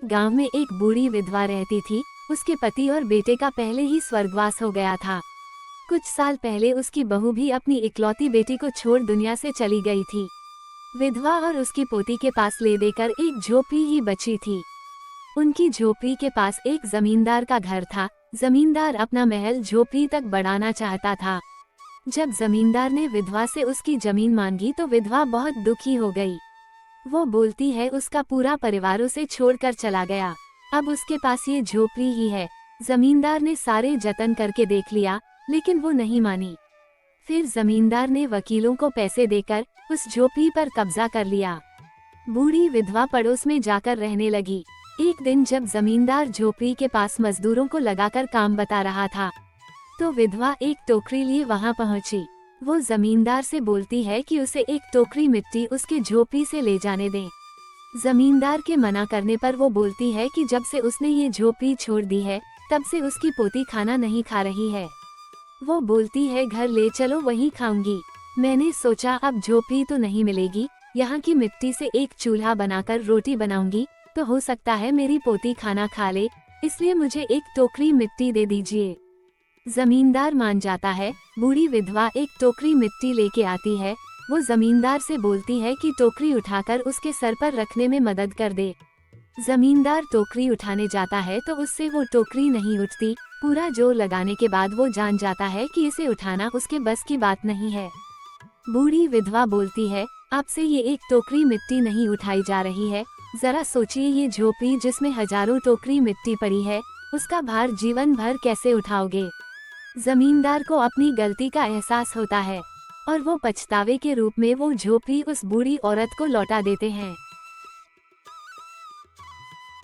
गांव में एक बूढ़ी विधवा रहती थी। उसके पति और बेटे का पहले ही स्वर्गवास हो गया था। कुछ साल पहले उसकी बहू भी अपनी इकलौती बेटी को छोड़ दुनिया से चली गई थी। विधवा और उसकी पोती के पास ले देकर एक झोपड़ी ही बची थी। उनकी झोपड़ी के पास एक जमींदार का घर था। जमींदार अपना महल झोपड़ी तक बढ़ाना चाहता था। जब जमींदार ने विधवा से उसकी जमीन मांगी तो विधवा बहुत दुखी हो गई। वो बोलती है उसका पूरा परिवार उसे छोड़कर चला गया, अब उसके पास ये झोपड़ी ही है। जमींदार ने सारे जतन करके देख लिया, लेकिन वो नहीं मानी। फिर जमींदार ने वकीलों को पैसे देकर उस झोपड़ी पर कब्जा कर लिया। बूढ़ी विधवा पड़ोस में जाकर रहने लगी। एक दिन जब जमींदार झोपड़ी के पास मजदूरों को लगाकर काम बता रहा था, तो विधवा एक टोकरी लिए वहां पहुंची। वो जमींदार से बोलती है कि उसे एक टोकरी मिट्टी उसके झोपड़ी से ले जाने दें। जमींदार के मना करने पर वो बोलती है कि जब से उसने ये झोपड़ी छोड़ दी है, तब से उसकी पोती खाना नहीं खा रही है। वो बोलती है घर ले चलो, वहीं खाऊंगी। मैंने सोचा अब झोपड़ी तो नहीं मिलेगी, यहाँ की मिट्टी से एक चूल्हा बनाकर रोटी बनाऊंगी तो हो सकता है मेरी पोती खाना खा ले, इसलिए मुझे एक टोकरी मिट्टी दे दीजिए। जमींदार मान जाता है। बूढ़ी विधवा एक टोकरी मिट्टी लेके आती है। वो जमींदार से बोलती है कि टोकरी उठाकर उसके सर पर रखने में मदद कर दे। जमींदार टोकरी उठाने जाता है तो उससे वो टोकरी नहीं उठती। पूरा जोर लगाने के बाद वो जान जाता है कि इसे उठाना उसके बस की बात नहीं है। बूढ़ी विधवा बोलती है, आपसे ये एक टोकरी मिट्टी नहीं उठाई जा रही है। जरा सोचिए, ये झोपड़ी जिसमें हजारों टोकरी मिट्टी पड़ी है, उसका भार जीवन भर कैसे उठाओगे। जमींदार को अपनी गलती का एहसास होता है और वो पछतावे के रूप में वो झोपड़ी उस बूढ़ी औरत को लौटा देते हैं।